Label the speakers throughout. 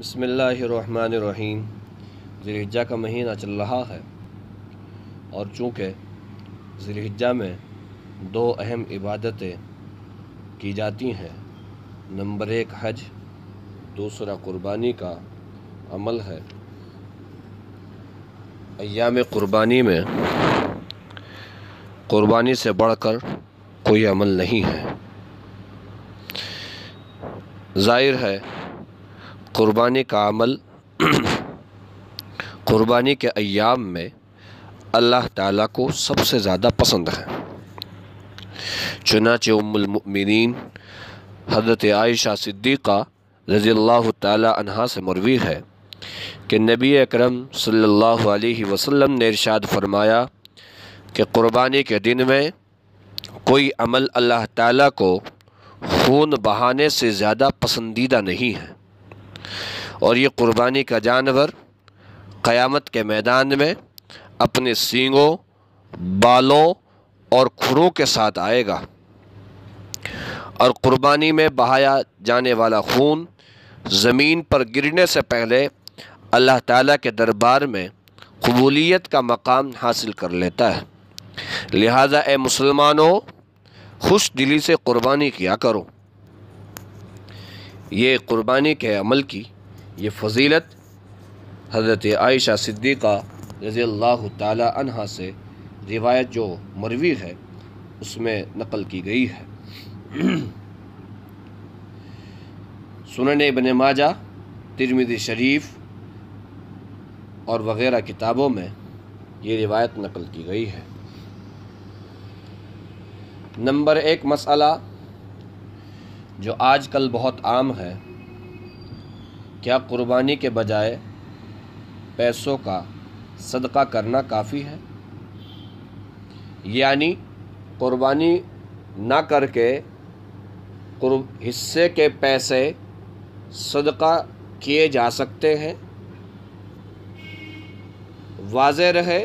Speaker 1: بسم اللہ الرحمن الرحیم۔ ذی الحجہ کا مہینہ چل رہا ہے اور چونکہ ذی الحجہ میں دو اہم عبادتیں کی جاتی ہیں، نمبر 1 حج، دوسرا قربانی کا عمل ہے۔ ایام قربانی میں قربانی سے بڑھ کر کوئی عمل نہیں ہے۔ ظاہر ہے قربانی کا عمل قربانی کے ایام میں اللہ تعالیٰ کو سب سے زیادہ پسند ہے۔ چنانچہ ام المؤمنین حضرت عائشہ صدیقہ رضی اللہ تعالی عنہا سے مروی ہے کہ نبی اکرم صلی اللہ علیہ وسلم نے ارشاد فرمایا کہ قربانی کے دن میں کوئی عمل اللہ تعالیٰ کو خون بہانے سے زیادہ پسندیدہ نہیں ہے، اور یہ قربانی کا جانور قیامت کے میدان میں اپنے سینگوں، بالوں اور کھروں کے ساتھ آئے گا، اور قربانی میں بہایا جانے والا خون زمین پر گرنے سے پہلے اللہ تعالیٰ کے دربار میں قبولیت کا مقام حاصل کر لیتا ہے۔ لہٰذا اے مسلمانوں، خوش دلی سے قربانی کیا کرو۔ یہ قربانی کے عمل کی یہ فضیلت حضرت عائشہ صدیقہ رضی اللہ تعالی عنہا سے روایت جو مروی ہے اس میں نقل کی گئی ہے۔ سنن ابن ماجہ، ترمذی شریف اور وغیرہ کتابوں میں یہ روایت نقل کی گئی ہے۔ نمبر 1 مسئلہ جو آج کل بہت عام ہے، کیا قربانی کے بجائے پیسوں کا صدقہ کرنا کافی ہے؟ یعنی قربانی نہ کر کے حصے کے پیسے صدقہ کیے جا سکتے ہیں؟ واضح رہے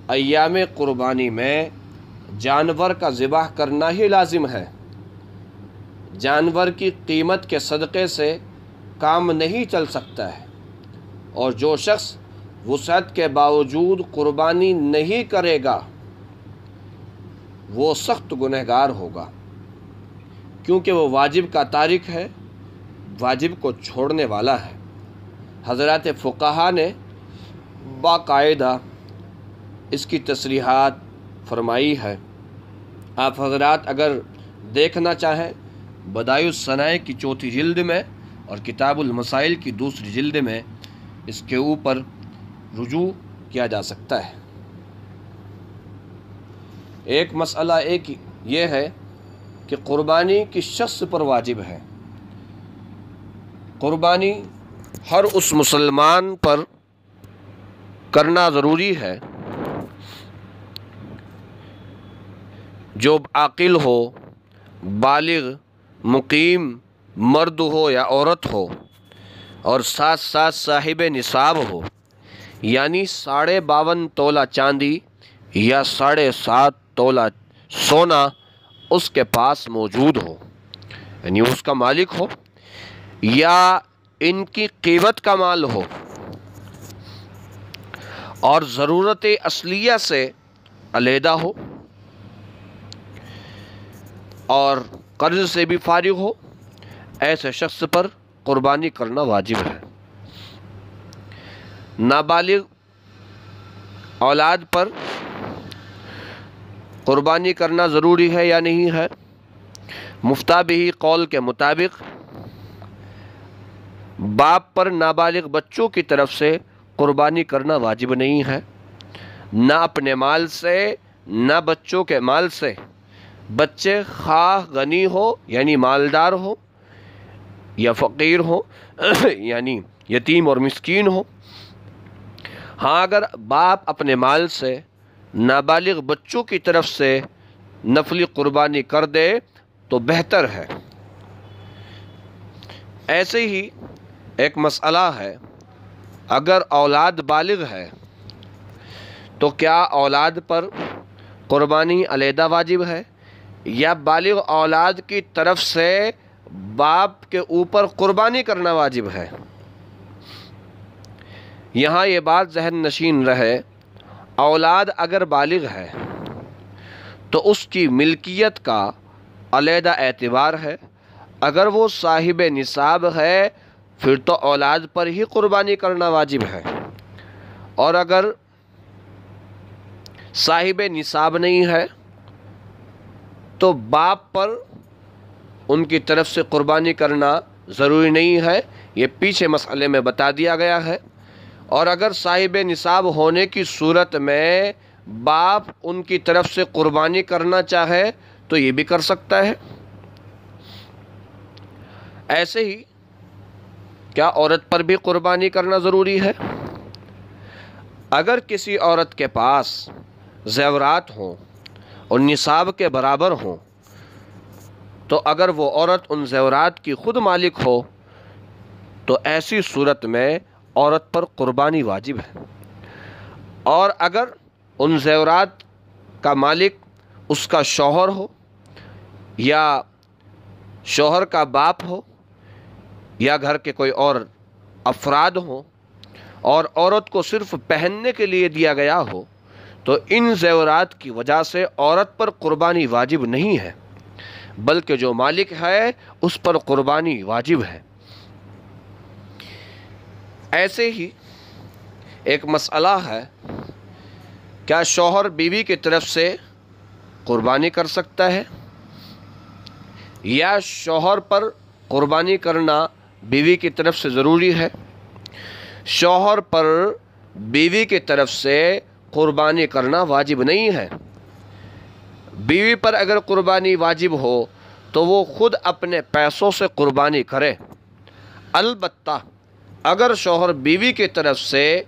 Speaker 1: ایام قربانی میں جانور کا ذبح کرنا ہی لازم ہے۔ جانور کی قیمت کے صدقے سے کام نہیں چل سکتا ہے، اور جو شخص وسعت کے باوجود قربانی نہیں کرے گا وہ سخت گنہگار ہوگا، کیونکہ وہ واجب کا تارک ہے، واجب کو چھوڑنے والا ہے۔ حضرات فقہا نے باقاعدہ اس کی تصریحات فرمائی ہے۔ آپ حضرات اگر دیکھنا چاہیں بدائع الصنائع کی 4 جلد میں اور کتاب المسائل کی 2 جلد میں اس کے اوپر رجوع کیا جا سکتا ہے۔ ایک مسئلہ یہ ہے کہ قربانی کس شخص پر واجب ہے۔ قربانی ہر اس مسلمان پر کرنا ضروری ہے جو عاقل ہو، بالغ، مقیم، مرد ہو یا عورت ہو، اور ساتھ ساتھ صاحب نصاب ہو، یعنی 52.5 تولہ چاندی یا 7.5 تولہ سونا اس کے پاس موجود ہو، یعنی اس کا مالک ہو، یا ان کی قیمت کا مال ہو، اور ضرورت اصلیہ سے علیحدہ ہو، اور قرض سے بھی فارغ ہو، ایسے شخص پر قربانی کرنا واجب ہے۔ نابالغ اولاد پر قربانی کرنا ضروری ہے یا نہیں ہے؟ مفتیٰ بہ قول کے مطابق باپ پر نابالغ بچوں کی طرف سے قربانی کرنا واجب نہیں ہے، نہ اپنے مال سے نہ بچوں کے مال سے۔ بچے خواہ غنی ہو یعنی مالدار ہو، یا فقیر ہو یعنی یتیم اور مسکین ہو۔ ہاں اگر باپ اپنے مال سے نابالغ بچوں کی طرف سے نفلی قربانی کر دے تو بہتر ہے۔ ایسے ہی ایک مسئلہ ہے، اگر اولاد بالغ ہے تو کیا اولاد پر قربانی علیحدہ واجب ہے، یا بالغ اولاد کی طرف سے باپ کے اوپر قربانی کرنا واجب ہے؟ یہاں یہ بات ذہن نشین رہے، اولاد اگر بالغ ہے تو اس کی ملکیت کا علیحدہ اعتبار ہے۔ اگر وہ صاحب نصاب ہے پھر تو اولاد پر ہی قربانی کرنا واجب ہے، اور اگر صاحب نصاب نہیں ہے تو باپ پر ان کی طرف سے قربانی کرنا ضروری نہیں ہے، یہ پیچھے مسئلے میں بتا دیا گیا ہے۔ اور اگر صاحب نصاب ہونے کی صورت میں باپ ان کی طرف سے قربانی کرنا چاہے تو یہ بھی کر سکتا ہے۔ ایسے ہی کیا عورت پر بھی قربانی کرنا ضروری ہے؟ اگر کسی عورت کے پاس زیورات ہوں اور نصاب کے برابر ہوں تو اگر وہ عورت ان زیورات کی خود مالک ہو تو ایسی صورت میں عورت پر قربانی واجب ہے، اور اگر ان زیورات کا مالک اس کا شوہر ہو یا شوہر کا باپ ہو یا گھر کے کوئی اور افراد ہوں اور عورت کو صرف پہننے کے لیے دیا گیا ہو تو ان زیورات کی وجہ سے عورت پر قربانی واجب نہیں ہے، بلکہ جو مالک ہے اس پر قربانی واجب ہے۔ ایسے ہی ایک مسئلہ ہے، کیا شوہر بیوی کی طرف سے قربانی کر سکتا ہے یا شوہر پر قربانی کرنا بیوی کی طرف سے ضروری ہے؟ شوہر پر بیوی کی طرف سے قربانی کرنا واجب نہیں ہے۔ بیوی پر اگر قربانی واجب ہو تو وہ خود اپنے پیسوں سے قربانی کرے، البتہ اگر شوہر بیوی کی طرف سے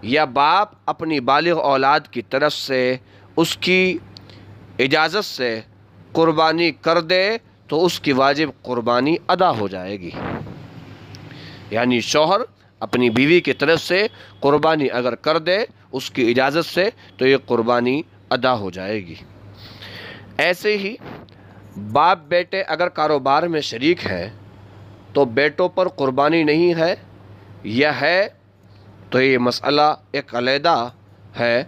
Speaker 1: یا باپ اپنی بالغ اولاد کی طرف سے اس کی اجازت سے قربانی کر دے تو اس کی واجب قربانی ادا ہو جائے گی۔ یعنی شوہر اپنی بیوی کی طرف سے قربانی اگر کر دے اس کی اجازت سے تو یہ قربانی ادا ہو جائے گی۔ ایسے ہی باپ بیٹے اگر کاروبار میں شریک ہیں تو بیٹوں پر قربانی نہیں ہے، یا ہے تو یہ مسئلہ ایک علیحدہ ہے۔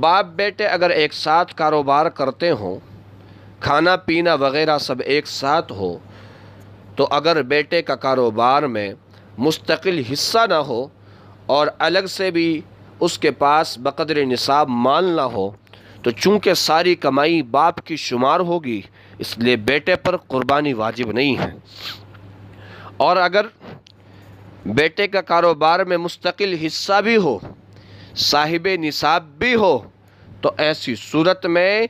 Speaker 1: باپ بیٹے اگر ایک ساتھ کاروبار کرتے ہوں، کھانا پینا وغیرہ سب ایک ساتھ ہو، تو اگر بیٹے کا کاروبار میں مستقل حصہ نہ ہو اور الگ سے بھی اس کے پاس بقدر نصاب مال نہ ہو تو چونکہ ساری کمائی باپ کی شمار ہوگی، اس لیے بیٹے پر قربانی واجب نہیں ہے۔ اور اگر بیٹے کا کاروبار میں مستقل حصہ بھی ہو، صاحب نصاب بھی ہو، تو ایسی صورت میں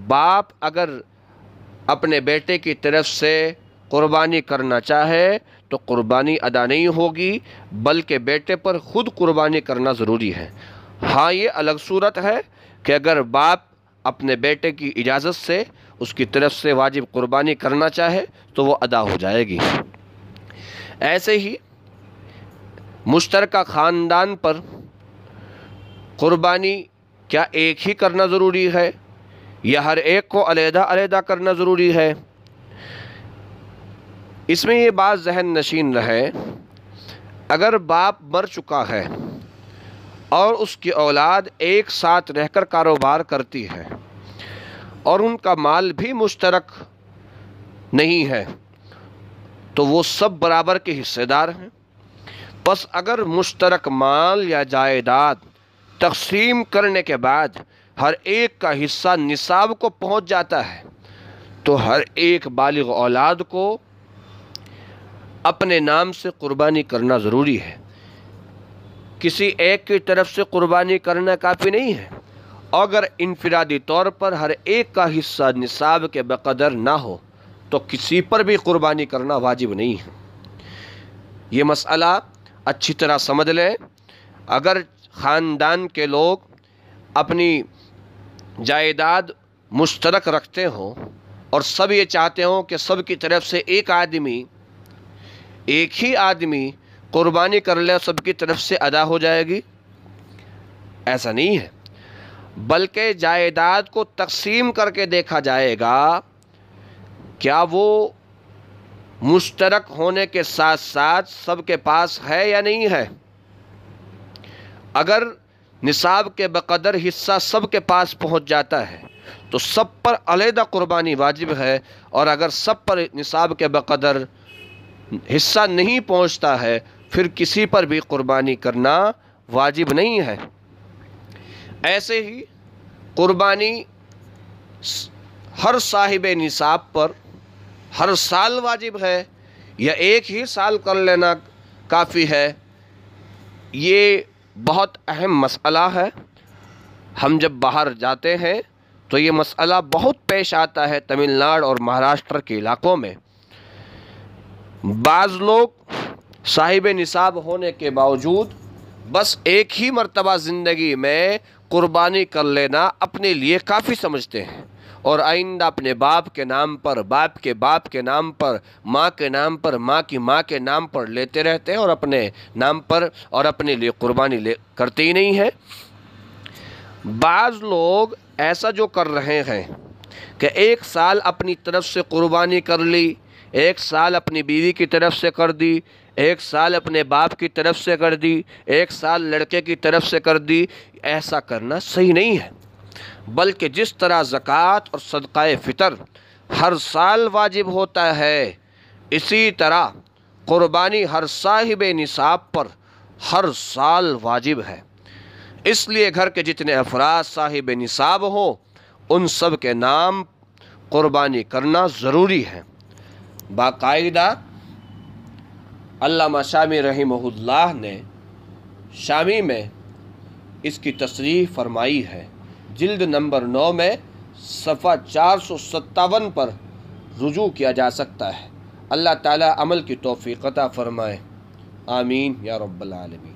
Speaker 1: باپ اگر اپنے بیٹے کی طرف سے قربانی کرنا چاہے تو قربانی ادا نہیں ہوگی، بلکہ بیٹے پر خود قربانی کرنا ضروری ہے۔ ہاں، یہ الگ صورت ہے کہ اگر باپ اپنے بیٹے کی اجازت سے اس کی طرف سے واجب قربانی کرنا چاہے تو وہ ادا ہو جائے گی۔ ایسے ہی مشترکہ خاندان پر قربانی کیا ایک ہی کرنا ضروری ہے یا ہر ایک کو علیحدہ علیحدہ کرنا ضروری ہے؟ اس میں یہ بات ذہن نشین رہے، اگر باپ مر چکا ہے اور اس کی اولاد ایک ساتھ رہ کر کاروبار کرتی ہے اور ان کا مال بھی مشترک نہیں ہے تو وہ سب برابر کے حصے دار ہیں۔ پس اگر مشترک مال یا جائیداد تقسیم کرنے کے بعد ہر ایک کا حصہ نصاب کو پہنچ جاتا ہے تو ہر ایک بالغ اولاد کو اپنے نام سے قربانی کرنا ضروری ہے۔ کسی ایک کی طرف سے قربانی کرنا کافی نہیں ہے، اگر انفرادی طور پر ہر ایک کا حصہ نصاب کے بقدر نہ ہو تو کسی پر بھی قربانی کرنا واجب نہیں ہے۔ یہ مسئلہ اچھی طرح سمجھ لیں، اگر خاندان کے لوگ اپنی جائیداد مشترک رکھتے ہوں اور سب یہ چاہتے ہوں کہ سب کی طرف سے ایک ہی آدمی قربانی کر لے، سب کی طرف سے ادا ہو جائے گی، ایسا نہیں ہے، بلکہ جائیداد کو تقسیم کر کے دیکھا جائے گا کیا وہ مشترک ہونے کے ساتھ ساتھ سب کے پاس ہے یا نہیں ہے۔ اگر نصاب کے بقدر حصہ سب کے پاس پہنچ جاتا ہے تو سب پر علیحدہ قربانی واجب ہے، اور اگر سب پر نصاب کے بقدر حصہ نہیں پہنچتا ہے پھر کسی پر بھی قربانی کرنا واجب نہیں ہے۔ ایسے ہی قربانی ہر صاحب نصاب پر ہر سال واجب ہے یا ایک ہی سال کر لینا کافی ہے، یہ بہت اہم مسئلہ ہے۔ ہم جب باہر جاتے ہیں تو یہ مسئلہ بہت پیش آتا ہے تمل ناڈو اور مہاراشٹر کے علاقوں میں۔ بعض لوگ صاحب نصاب ہونے کے باوجود بس ایک ہی مرتبہ زندگی میں قربانی کر لینا اپنے لیے کافی سمجھتے ہیں، اور آئندہ اپنے باپ کے نام پر، باپ کے باپ کے نام پر، ماں کے نام پر، ماں کی ماں کے نام پر لیتے رہتے ہیں، اور اپنے نام پر اور اپنے لیے قربانی کرتے ہی نہیں ہیں۔ بعض لوگ ایسا جو کر رہے ہیں کہ ایک سال اپنی طرف سے قربانی کر لی، ایک سال اپنی بیوی کی طرف سے کر دی، ایک سال اپنے باپ کی طرف سے کر دی، ایک سال لڑکے کی طرف سے کر دی، ایسا کرنا صحیح نہیں ہے۔ بلکہ جس طرح زکوٰۃ اور صدقہ فطر ہر سال واجب ہوتا ہے، اسی طرح قربانی ہر صاحب نصاب پر ہر سال واجب ہے۔ اس لیے گھر کے جتنے افراد صاحب نصاب ہوں ان سب کے نام قربانی کرنا ضروری ہے۔ باقاعدہ علامہ شامی رحمہ اللہ نے شامی میں اس کی تصریح فرمائی ہے، جلد نمبر 9 میں صفحہ 457 پر رجوع کیا جا سکتا ہے۔ اللہ تعالی عمل کی توفیق عطا فرمائے، آمین یا رب العالمین۔